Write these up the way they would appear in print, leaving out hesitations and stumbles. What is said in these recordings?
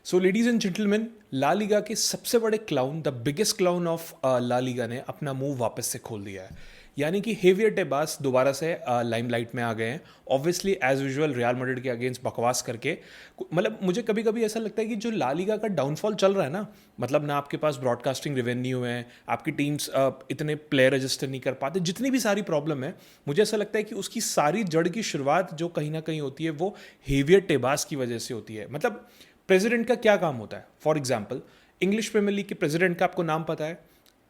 So ladies and gentlemen, La Liga के सबसे बड़े clown, the biggest clown of La Liga ने अपना मुंह वापस से खोल दिया है। यानी कि हेवियर टेबास दोबारा से लाइमलाइट में आ गए हैं। Obviously as usual Real Madrid के अगेंस्ट बकवास करके, मतलब मुझे कभी कभी ऐसा लगता है कि जो ला लीगा का डाउनफॉल चल रहा है ना, मतलब ना आपके पास ब्रॉडकास्टिंग रेवेन्यू है, आपकी टीम्स इतने प्लेयर रजिस्टर नहीं कर पाते, जितनी भी सारी प्रॉब्लम है, मुझे ऐसा लगता है कि उसकी सारी जड़ की शुरुआत जो कहीं ना कहीं होती है वो हेवियर टेबास की वजह से होती है। मतलब प्रेसिडेंट का क्या काम होता है? For example, English Premier League के प्रेसिडेंट का आपको नाम पता है?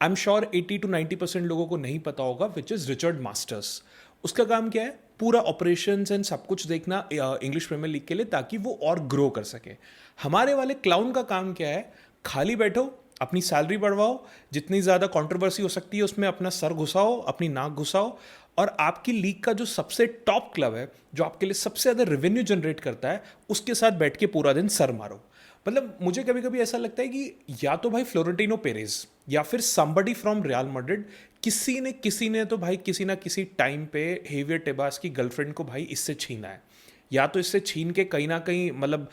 आई एम श्योर 80 to 90% लोगों को नहीं पता होगा, विच इज रिचर्ड मास्टर्स। उसका काम क्या है? पूरा ऑपरेशंस एंड सब कुछ देखना इंग्लिश प्रीमियर लीग के लिए, ताकि वो और ग्रो कर सके। हमारे वाले क्लाउन का काम क्या है? खाली बैठो, अपनी सैलरी बढ़वाओ, जितनी ज़्यादा कंट्रोवर्सी हो सकती है उसमें अपना सर घुसाओ, अपनी नाक घुसाओ, और आपकी लीग का जो सबसे टॉप क्लब है, जो आपके लिए सबसे ज़्यादा रेवेन्यू जनरेट करता है, उसके साथ बैठ के पूरा दिन सर मारो। मतलब मुझे कभी कभी ऐसा लगता है कि या तो भाई फ्लोरेंटिनो पेरेज या फिर समबडी फ्रॉम रियल मैड्रिड, किसी ने तो भाई किसी ना किसी टाइम पे हेवियर टेबास की गर्लफ्रेंड को भाई इससे छीना है, या तो इससे छीन के कहीं ना कहीं मतलब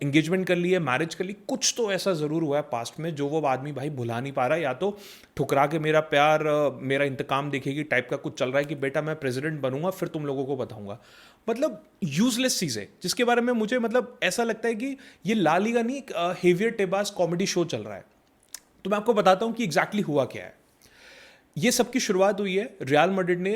इंगेजमेंट कर ली है, मैरिज कर ली, कुछ तो ऐसा ज़रूर हुआ है पास्ट में जो वो आदमी भाई भुला नहीं पा रहा है। या तो ठुकरा के मेरा प्यार मेरा इंतकाम देखेगी टाइप का कुछ चल रहा है कि बेटा मैं प्रेसिडेंट बनूंगा फिर तुम लोगों को बताऊंगा। मतलब यूजलेस चीज़ें जिसके बारे में मुझे मतलब ऐसा लगता है कि ये ला लीगा नहीं, एक हेवियर टेबास कॉमेडी शो चल रहा है। तो मैं आपको बताता हूँ कि एग्जैक्टली हुआ क्या है। ये सब की शुरुआत हुई है रियल मैड्रिड ने,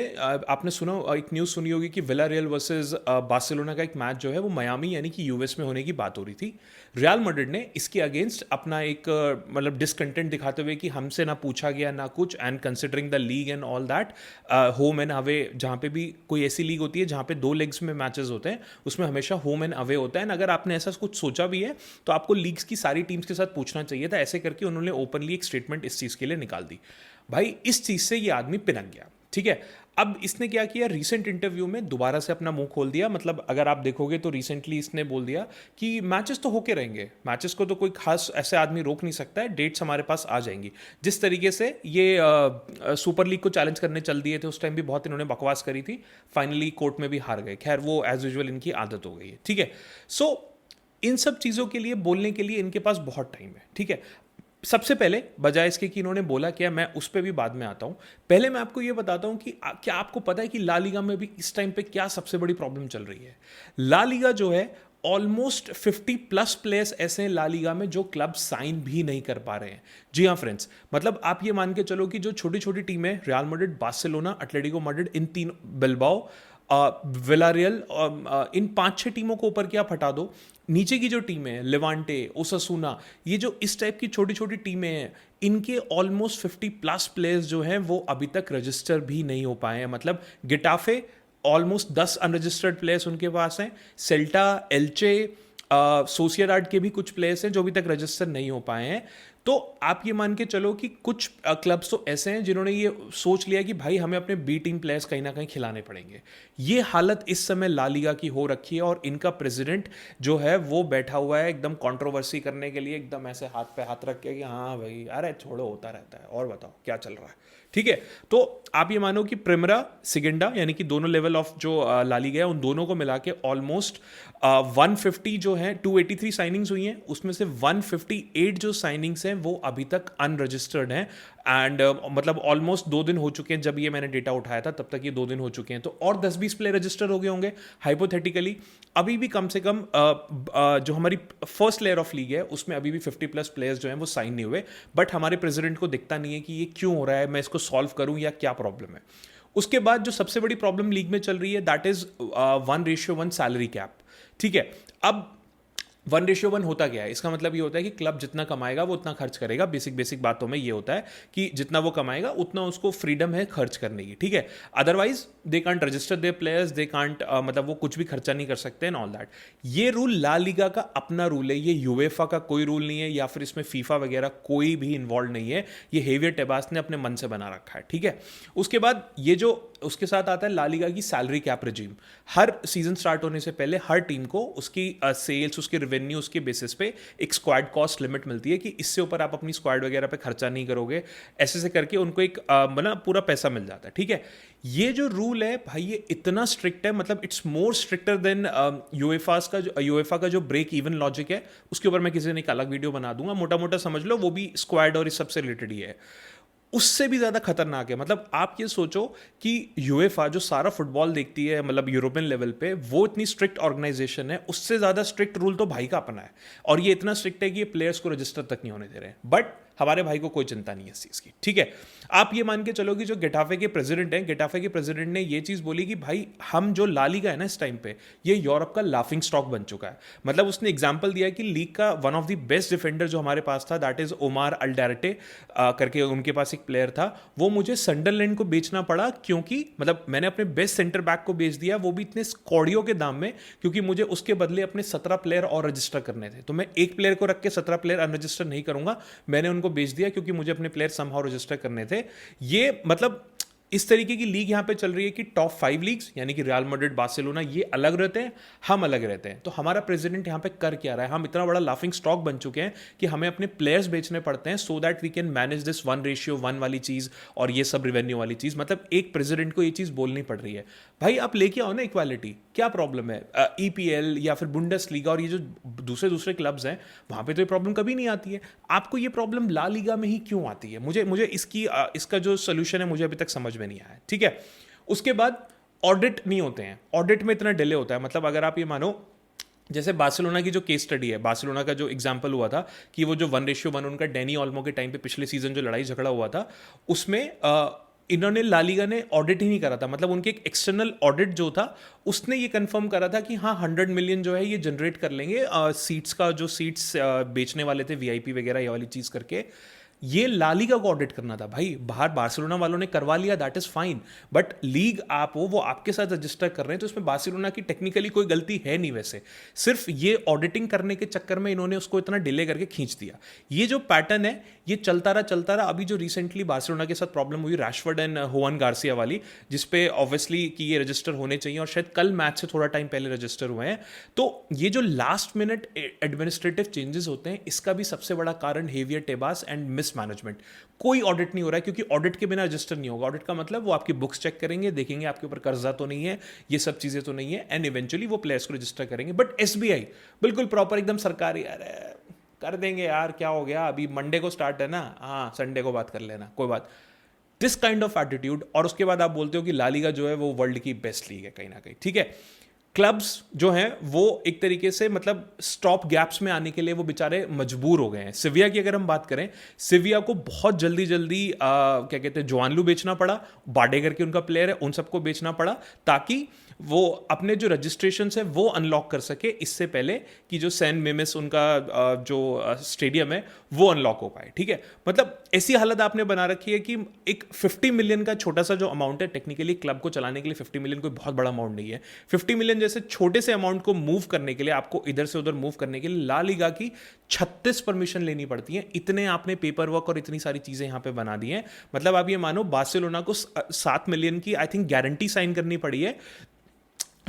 आपने सुना, एक न्यूज़ सुनी होगी कि विलारियल वर्सेस बार्सिलोना का एक मैच जो है वो मियामी यानी कि यूएस में होने की बात हो रही थी। रियल मैड्रिड ने इसके अगेंस्ट अपना एक मतलब डिसकंटेंट दिखाते हुए कि हमसे ना पूछा गया ना कुछ, and considering the league and all that, home and away, जहाँ पे भी कोई ऐसी लीग होती है जहाँ पे 2 लेग्स में मैचेस होते हैं उसमें हमेशा होम एंड अवे होता है। एंड अगर आपने ऐसा कुछ सोचा भी है तो आपको लीग्स की सारी टीम्स के साथ पूछना चाहिए था। ऐसे करके उन्होंने ओपनली एक स्टेटमेंट इस चीज़ के लिए निकाल दी। भाई इस चीज से ये आदमी पिनक गया, ठीक है। अब इसने क्या किया, रीसेंट इंटरव्यू में दोबारा से अपना मुंह खोल दिया। मतलब अगर आप देखोगे तो रिसेंटली इसने बोल दिया कि मैचेस तो होके रहेंगे, मैचेस को तो कोई खास ऐसे आदमी रोक नहीं सकता है, डेट्स हमारे पास आ जाएंगी। जिस तरीके से ये सुपर लीग को चैलेंज करने चल दिए थे उस टाइम भी बहुत इन्होंने बकवास करी थी, फाइनली कोर्ट में भी हार गए। खैर वो एज यूजुअल इनकी आदत हो गई है, ठीक है। सो इन सब चीज़ों के लिए बोलने के लिए इनके पास बहुत टाइम है, ठीक है। सबसे पहले बजाय इसके कि इन्होंने बोला क्या, मैं उस पर भी बाद में आता हूं। पहले मैं आपको यह बताता हूं कि क्या आपको पता है कि ला लीगा में भी इस टाइम पे क्या सबसे बड़ी प्रॉब्लम चल रही है। ला लीगा जो है, ऑलमोस्ट 50+ प्लेयर्स ऐसे हैं ला लीगा में जो क्लब साइन भी नहीं कर पा रहे हैं। जी हाँ फ्रेंड्स, मतलब आप ये मान के चलो कि जो छोटी छोटी टीमें Real Madrid, Barcelona, Atletico Madrid, इन तीन, बिल्बाओ, विलारियल, इन 5-6 टीमों को ऊपर क्या हटा दो, नीचे की जो टीमें हैं, लेवांटे, ओसासुना, ये जो इस टाइप की छोटी छोटी टीमें हैं, इनके ऑलमोस्ट 50+ प्लेयर्स जो हैं वो अभी तक रजिस्टर भी नहीं हो पाए हैं। मतलब गिटाफे ऑलमोस्ट 10 अनरजिस्टर्ड प्लेयर्स उनके पास हैं, सेल्टा, एल्चे, सोसिएडाड के भी कुछ प्लेयर्स हैं जो अभी तक रजिस्टर नहीं हो पाए हैं। तो आप ये मान के चलो कि कुछ क्लब्स तो ऐसे हैं जिन्होंने ये सोच लिया कि भाई हमें अपने बी टीम प्लेयर्स कहीं ना कहीं खिलाने पड़ेंगे। ये हालत इस समय ला लीगा की हो रखी है, और इनका प्रेसिडेंट जो है वो बैठा हुआ है एकदम कंट्रोवर्सी करने के लिए, एकदम ऐसे हाथ पे हाथ रख के कि हाँ भाई अरे छोड़ो, होता रहता है, और बताओ क्या चल रहा है, ठीक है। तो आप ये मानो कि प्रिमरा, सिगेंडा, यानी कि दोनों लेवल ऑफ जो ला लीगा है उन दोनों को मिला के ऑलमोस्ट 150 जो है, 283 साइनिंग्स हुई हैं, उसमें से 158 जो साइनिंग्स हैं वो अभी तक अनरजिस्टर्ड हैं। एंड मतलब ऑलमोस्ट 2 दिन हो चुके हैं, जब ये मैंने डेटा उठाया था तब तक ये 2 दिन हो चुके हैं, तो और 10-20 प्लेयर रजिस्टर हो गए होंगे हाइपोथेटिकली। अभी भी कम से कम जो हमारी फर्स्ट लेयर ऑफ लीग है उसमें अभी भी 50+ प्लेयर्स जो हैं वो साइन नहीं हुए। बट हमारे प्रेसिडेंट को दिखता नहीं है कि ये क्यों हो रहा है, मैं इसको सॉल्व करूं या क्या प्रॉब्लम है। उसके बाद जो सबसे बड़ी प्रॉब्लम लीग में चल रही है दैट इज 1:1 सैलरी कैप, ठीक है। अब 1:1 होता क्या है? इसका मतलब ये होता है कि क्लब जितना कमाएगा वो उतना खर्च करेगा। बेसिक बातों में ये होता है कि जितना वो कमाएगा उतना उसको फ्रीडम है खर्च करने की, ठीक है। Otherwise they can't register their players, they can't, मतलब वो कुछ भी खर्चा नहीं कर सकते एंड ऑल दैट। ये रूल ला लीगा का अपना रूल है, ये यूएफा का कोई रूल नहीं है, या फिर इसमें फीफा वगैरह कोई भी इन्वॉल्व नहीं है। ये हेवियर टेबास ने अपने मन से बना रखा है, ठीक है। उसके बाद ये जो उसके साथ आता है ला लीगा की सैलरी कैप रिजीम। हर सीजन स्टार्ट होने से पहले हर टीम को उसकी सेल्स, उसके रेवेन्यू रेवेन्यूज के बेसिस पे एक स्क्वाड कॉस्ट लिमिट मिलती है कि इससे ऊपर आप अपनी स्क्वाड वगैरह पे खर्चा नहीं करोगे, ऐसे से करके उनको एक मतलब पूरा पैसा मिल जाता है, ठीक है। ये जो रूल है भाई ये इतना स्ट्रिक्ट है, मतलब it's more stricter than UEFA का जो ब्रेक इवन लॉजिक है, उसके ऊपर मैं किसी ने एक अलग वीडियो बना दूंगा, मोटा मोटा समझ लो, वो भी स्क्वाड और इस सबसे रिलेटेड ही है। उससे भी ज़्यादा खतरनाक है, मतलब आप ये सोचो कि यूएफा जो सारा फुटबॉल देखती है मतलब यूरोपियन लेवल पे, वो इतनी स्ट्रिक्ट ऑर्गेनाइजेशन है, उससे ज़्यादा स्ट्रिक्ट रूल तो भाई का अपना है, और ये इतना स्ट्रिक्ट है कि ये प्लेयर्स को रजिस्टर तक नहीं होने दे रहे हैं। बट हमारे भाई को कोई चिंता नहीं है इस चीज़ की, ठीक है। आप ये मान के चलो कि जो गेटाफे के प्रेसिडेंट हैं, गेटाफे के प्रेसिडेंट ने ये चीज़ बोली कि भाई हम जो ला लीगा है ना इस टाइम पे, ये यूरोप का लाफिंग स्टॉक बन चुका है। मतलब उसने एग्जांपल दिया कि लीग का one of the best defender जो हमारे पास था, दैट इज ओमार अल्डारटे करके उनके पास एक प्लेयर था, वो मुझे सनडरलैंड को बेचना पड़ा, क्योंकि मतलब मैंने अपने बेस्ट सेंटर बैक को बेच दिया, वो भी इतने कौड़ियों के दाम में, क्योंकि मुझे उसके बदले अपने 17 प्लेयर और रजिस्टर करने थे। तो मैं एक प्लेयर को रख के 17 प्लेयर अनरजिस्टर नहीं करूंगा, मैंने उनको बेच दिया क्योंकि मुझे अपने प्लेयर समहाउ रजिस्टर करने थे। ये मतलब इस तरीके की लीग यहां पे चल रही है कि टॉप 5 लीग्स यानी कि रियल मैड्रिड, बार्सिलोना, ये अलग रहते हैं, हम अलग रहते हैं। तो हमारा प्रेसिडेंट यहां पे कर क्या रहा है, हम इतना बड़ा लाफिंग स्टॉक बन चुके हैं कि हमें अपने प्लेयर्स बेचने पड़ते हैं so that we can manage this 1:1 वाली चीज और ये सब रिवेन्यू वाली चीज। मतलब एक प्रेसिडेंट को ये चीज बोलनी पड़ रही है, भाई आप लेके आओ ना इक्वालिटी, क्या प्रॉब्लम है। ईपीएल या फिर बुंडेसलीगा और ये जो दूसरे क्लब्स हैं वहां पे तो ये प्रॉब्लम कभी नहीं आती है, आपको ये प्रॉब्लम ला लीगा में ही क्यों आती है? मुझे इसका जो सोल्यूशन है मुझे अभी तक समझ में नहीं आया है, ठीक है। उसके बाद ऑडिट नहीं होते हैं, ऑडिट में इतना डिले होता है। मतलब अगर आप ये मानो जैसे बार्सिलोना की जो केस स्टडी है, बार्सिलोना का जो एग्जांपल हुआ था कि वो जो 1:1 उनका डेनी ऑल्मो के टाइम पे पिछले सीजन जो लड़ाई झगड़ा हुआ था, उसमें इन्होंने ला लीगा ने ऑडिट ही नहीं करा था। मतलब उनके एक एक्सटर्नल ऑडिट जो था उसने ये कंफर्म करा था कि हाँ 100 मिलियन जो है ये जनरेट कर लेंगे सीट्स का, जो सीट्स बेचने वाले थे वीआईपी वगैरह ये वाली चीज़ करके। ये ला लीगा को ऑडिट करना था भाई, बाहर बार्सिलोना वालों ने करवा लिया, that is fine, but league आप हो वो आपके साथ रजिस्टर कर रहे हैं, तो इसमें बार्सिलोना की टेक्निकली कोई गलती है नहीं। वैसे सिर्फ ये ऑडिटिंग करने के चक्कर में इन्होंने उसको इतना डिले करके खींच दिया। ये जो पैटर्न है ये चलता रहा। अभी जो रिसेंटली बार्सिलोना के साथ प्रॉब्लम हुई रैशफोर्ड एंड हुआन गार्सिया वाली, जिसपे ऑब्वियसली कि ये रजिस्टर होने चाहिए और शायद कल मैच से थोड़ा टाइम पहले रजिस्टर हुए हैं। तो ये जो लास्ट मिनट एडमिनिस्ट्रेटिव चेंजेस होते हैं, इसका भी सबसे बड़ा कारण हेवियर टेबास एंड मैनेजमेंट। कोई ऑडिट नहीं हो रहा है क्योंकि ऑडिट के बिना रजिस्टर नहीं होगा। ऑडिट का मतलब वो आपकी बुक्स चेक करेंगे, देखेंगे आपके ऊपर कर्जा तो नहीं है, ये सब चीजें तो नहीं है, एंड इवेंचुअली वो प्लेयर्स को रजिस्टर करेंगे। बट एसबीआई बिल्कुल प्रॉपर एकदम सरकारी, अरे कर देंगे यार, क्या हो गया, अभी मंडे को स्टार्ट है ना, हाँ संडे को बात कर लेना, कोई बात, दिस काइंड ऑफ एटीट्यूड। और उसके बाद आप बोलते हो कि ला लीगा जो है वो वर्ल्ड की बेस्ट लीग है कहीं ना कहीं, ठीक है। क्लब्स जो हैं वो एक तरीके से मतलब स्टॉप गैप्स में आने के लिए वो बेचारे मजबूर हो गए हैं। सिविया की अगर हम बात करें, सिविया को बहुत जल्दी क्या कहते हैं जोआनलू बेचना पड़ा, बाडे करके उनका प्लेयर है, उन सबको बेचना पड़ा ताकि वो अपने जो रजिस्ट्रेशन है वो अनलॉक कर सके, इससे पहले कि जो सैन मेमेस उनका जो स्टेडियम है वो अनलॉक हो पाए, ठीक है। मतलब ऐसी हालत आपने बना रखी है कि एक 50 मिलियन का छोटा सा जो अमाउंट है, टेक्निकली क्लब को चलाने के लिए 50 मिलियन कोई बहुत बड़ा अमाउंट नहीं है। 50 मिलियन जैसे छोटे से अमाउंट को मूव करने के लिए, आपको इधर से उधर मूव करने के लिए ला लीगा की 36 परमिशन लेनी पड़ती है। इतने आपने पेपर वर्क और इतनी सारी चीजें यहां पे बना दी हैं। मतलब आप ये मानो बार्सिलोना को 7 मिलियन की आई थिंक गारंटी साइन करनी पड़ी है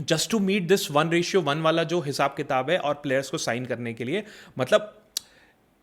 जस्ट टू मीट दिस 1:1 वाला जो हिसाब किताब है और प्लेयर्स को साइन करने के लिए। मतलब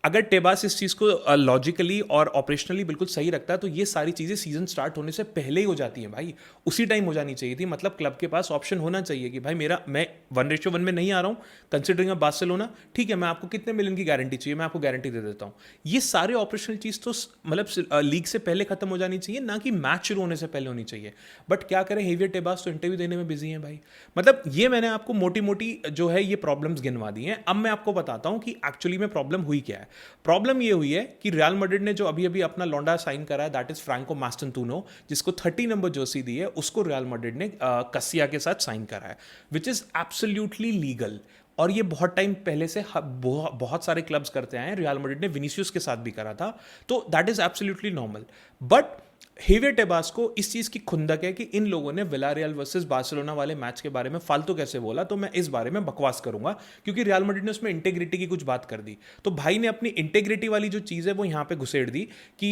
अगर टेबास इस चीज़ को लॉजिकली और ऑपरेशनली बिल्कुल सही रखता है तो ये सारी चीज़ें सीजन स्टार्ट होने से पहले ही हो जाती हैं भाई, उसी टाइम हो जानी चाहिए थी। मतलब क्लब के पास ऑप्शन होना चाहिए कि भाई मैं 1:1 में नहीं आ रहा हूँ, कंसिडरिंग ऑफ बार्सिलोना, ठीक है, मैं आपको कितने मिलियन की गारंटी चाहिए, मैं आपको गारंटी दे देता हूँ। ये सारे ऑपरेशनल चीज़ तो मतलब लीग से पहले खत्म हो जानी चाहिए, ना कि मैच शुरू होने से पहले होनी चाहिए। बट क्या करें, हेवियर टेबास तो इंटरव्यू देने में बिजी हैं भाई। मतलब ये मैंने आपको मोटी मोटी जो है ये प्रॉब्लम्स गिनवा दी हैं। अब मैं आपको बताता हूँ कि एक्चुअली में प्रॉब्लम हुई क्या है। प्रॉब्लम ये हुई है कि रियल मैड्रिड ने जो अभी अभी अपना लौंडा साइन करा है, दैट इज फ्रैंको मास्टेंटूनो, जिसको 30 नंबर जर्सी दी है, उसको रियल मैड्रिड ने कसिया के साथ साइन करा है, विच इज एब्सोल्युटली लीगल। और ये बहुत टाइम पहले से बहुत सारे क्लब्स करते आए हैं। रियल मैड्रिड ने विनीसियस के साथ भी करा था, तो that is absolutely normal. But Javier Tebas को इस चीज़ की खुंदक है कि इन लोगों ने विलारियल वर्सेस बार्सिलोना वाले मैच के बारे में फालतू कैसे बोला, तो मैं इस बारे में बकवास करूंगा क्योंकि रियल मैड्रिड ने उसमें इंटेग्रिटी की कुछ बात कर दी। तो भाई ने अपनी इंटेग्रिटी वाली जो चीज़ है वो यहाँ पे घुसेड़ दी कि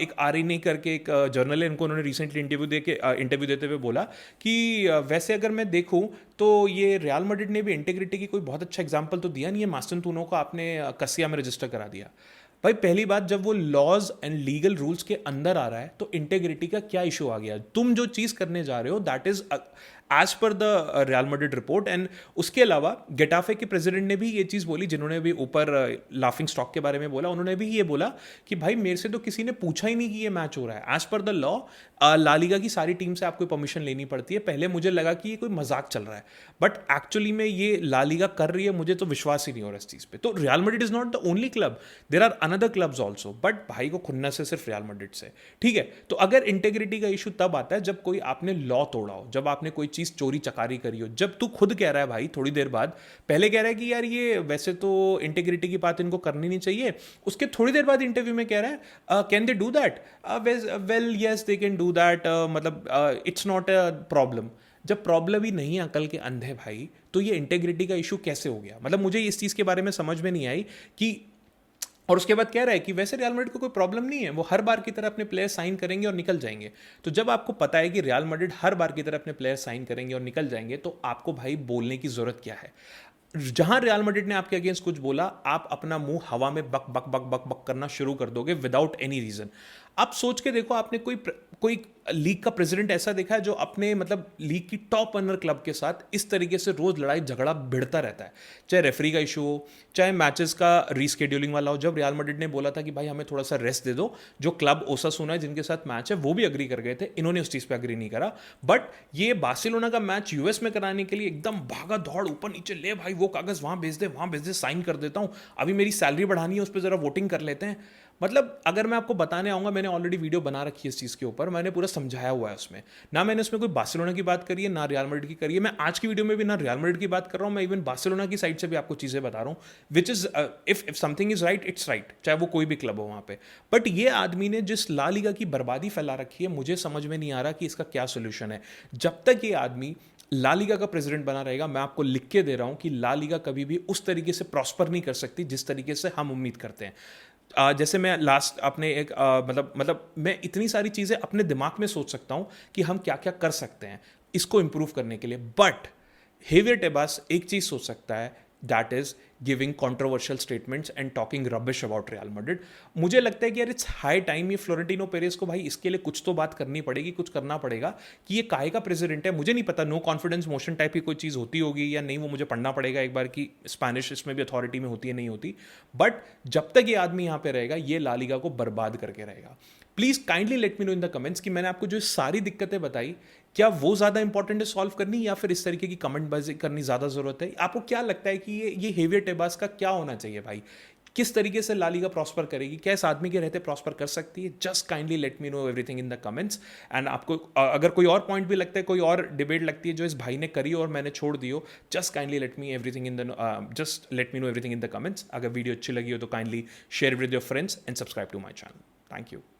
एक आरएनए करके एक जर्नल है, इनको उन्होंने रिसेंटली इंटरव्यू देते हुए बोला कि वैसे अगर मैं देखूं तो ये रियल मैड्रिड ने भी इंटेग्रिटी की कोई बहुत अच्छा एग्जाम्पल तो दिया नहीं है, मास्टनतूनो को आपने कसिया में रजिस्टर करा दिया। भाई पहली बात, जब वो लॉज एंड लीगल रूल्स के अंदर आ रहा है तो इंटेग्रिटी का क्या इशू आ गया? तुम जो चीज करने जा रहे हो that is as per the Real Madrid report. And उसके अलावा गेटाफे के प्रेसिडेंट ने भी ये चीज़ बोली, जिन्होंने भी ऊपर लाफिंग स्टॉक के बारे में बोला, उन्होंने भी ये बोला कि भाई मेरे से तो किसी ने पूछा ही नहीं कि ये मैच हो रहा है। As per the law La Liga की सारी टीम से आपको परमिशन लेनी पड़ती है। पहले मुझे लगा कि ये कोई मजाक चल रहा है, बट एक्चुअली में ये ला लीगा कर रही है। मुझे तो विश्वास ही नहीं हो रहा इस चीज़ पे। तो Real Madrid is not the only club, there are another clubs also, but भाई को खुन्नस से सिर्फ रियल मैड्रिड से। ठीक है, तो अगर इंटेग्रिटी का इशू तब आता है जब कोई आपने लॉ तोड़ा हो, जब आपने कोई चीज़ चोरी चकारी करी हो, जब तू खुद कह रहा है भाई थोड़ी देर बाद, पहले कह रहा है कि यार ये वैसे तो इंटेग्रिटी की बात इनको करनी नहीं चाहिए, उसके थोड़ी देर बाद इंटरव्यू में कह रहा है can they do that, well yes they can do that, मतलब इट्स नॉट अ प्रॉब्लम। जब प्रॉब्लम ही नहीं है अकल के अंधे भाई, तो ये इंटेग्रिटी का इशू कैसे हो गया? मतलब मुझे इस चीज़ के बारे में समझ में नहीं आई कि, और उसके बाद कह रहा है कि वैसे रियल मैड्रिड को कोई प्रॉब्लम नहीं है, वो हर बार की तरह अपने प्लेयर साइन करेंगे और निकल जाएंगे। तो जब आपको पता है कि रियल मैड्रिड हर बार की तरह अपने प्लेयर साइन करेंगे और निकल जाएंगे, तो आपको भाई बोलने की जरूरत क्या है? जहां रियल मैड्रिड ने आपके अगेंस्ट कुछ बोला, आप अपना मुंह हवा में बक बक बक बक बक करना शुरू कर दोगे विदाउट एनी रीजन। आप सोच के देखो, आपने कोई लीग का प्रेसिडेंट ऐसा देखा है जो अपने मतलब लीग की टॉप अनर क्लब के साथ इस तरीके से रोज लड़ाई झगड़ा भिड़ता रहता है? चाहे रेफरी का इशू हो, चाहे मैचेस का रीस्केड्यूलिंग वाला हो। जब रियल मैड्रिड ने बोला था कि भाई हमें थोड़ा सा रेस्ट दे दो, जो क्लब ओसासुना है जिनके साथ मैच है वो भी अग्री कर गए थे, इन्होंने उस चीज़ पे अग्री नहीं करा। बट ये बार्सिलोना का मैच यूएस में कराने के लिए एकदम भागा दौड़, ऊपर नीचे, ले भाई वो कागज़ वहाँ भेज दे, वहाँ भेज दे, साइन कर देता हूँ, अभी मेरी सैलरी बढ़ानी है, उस पर ज़रा वोटिंग कर लेते हैं। मतलब अगर मैं आपको बताने आऊँगा, मैंने ऑलरेडी वीडियो बना रखी है इस चीज़ के ऊपर, मैंने पूरा समझाया हुआ है उसमें। ना मैंने उसमें कोई बार्सिलोना की बात करी है, ना रियल मैड्रिड की करी है। मैं आज की वीडियो में भी ना रियल मैड्रिड की बात कर रहा हूँ, मैं इवन बार्सिलोना की साइड से भी आपको चीज़ें बता रहा हूँ, which is if something is right it's right, चाहे वो कोई भी क्लब हो वहाँ पे। बट ये आदमी ने जिस ला लीगा की बर्बादी फैला रखी है, मुझे समझ में नहीं आ रहा कि इसका क्या सोल्यूशन है। जब तक ये आदमी ला लीगा का प्रेसिडेंट बना रहेगा, मैं आपको लिख के दे रहा हूं कि ला लीगा कभी भी उस तरीके से प्रॉस्पर नहीं कर सकती जिस तरीके से हम उम्मीद करते हैं। जैसे मैं लास्ट अपने एक मतलब मैं इतनी सारी चीज़ें अपने दिमाग में सोच सकता हूं कि हम क्या क्या कर सकते हैं इसको इंप्रूव करने के लिए, बट हेवियर टेबास एक चीज़ सोच सकता है, that is giving controversial statements and talking rubbish about real Madrid. मुझे लगता है कि यार इट्स हाई टाइम, ये फ्लोरेंटिनो पेरेस को भाई इसके लिए कुछ तो बात करनी पड़ेगी, कुछ करना पड़ेगा कि ये काहे का प्रेसिडेंट है। मुझे नहीं पता, नो कॉन्फिडेंस मोशन टाइप की कोई चीज़ होती होगी या नहीं, वो मुझे पढ़ना पड़ेगा एक बार कि स्पेनिश इसमें भी अथॉरिटी में होती है नहीं होती। बट जब तक ये आदमी यहाँ पे रहेगा, ये ला लीगा को बर्बाद करके रहेगा। Please kindly let me no in the comments कि मैंने आपको जो सारी दिक्कतें बताई, क्या वो ज़्यादा इंपॉर्टेंट है सॉल्व करनी, या फिर इस तरीके की कमेंट बाजी करनी ज़्यादा ज़रूरत है? आपको क्या लगता है कि ये हेवियर टेबास का क्या होना चाहिए भाई? किस तरीके से ला लीगा प्रॉस्पर करेगी? क्या इस आदमी के रहते प्रॉस्पर कर सकती है? Just kindly let me know everything in the comments. And आपको अगर कोई और पॉइंट भी लगता है, कोई और डिबेट लगती है जो इस भाई ने करी और मैंने छोड़ दी हो, just kindly let me everything in the just let me know everything in the comments. अगर वीडियो अच्छी लगी हो तो kindly share with your friends and subscribe to my channel. Thank you.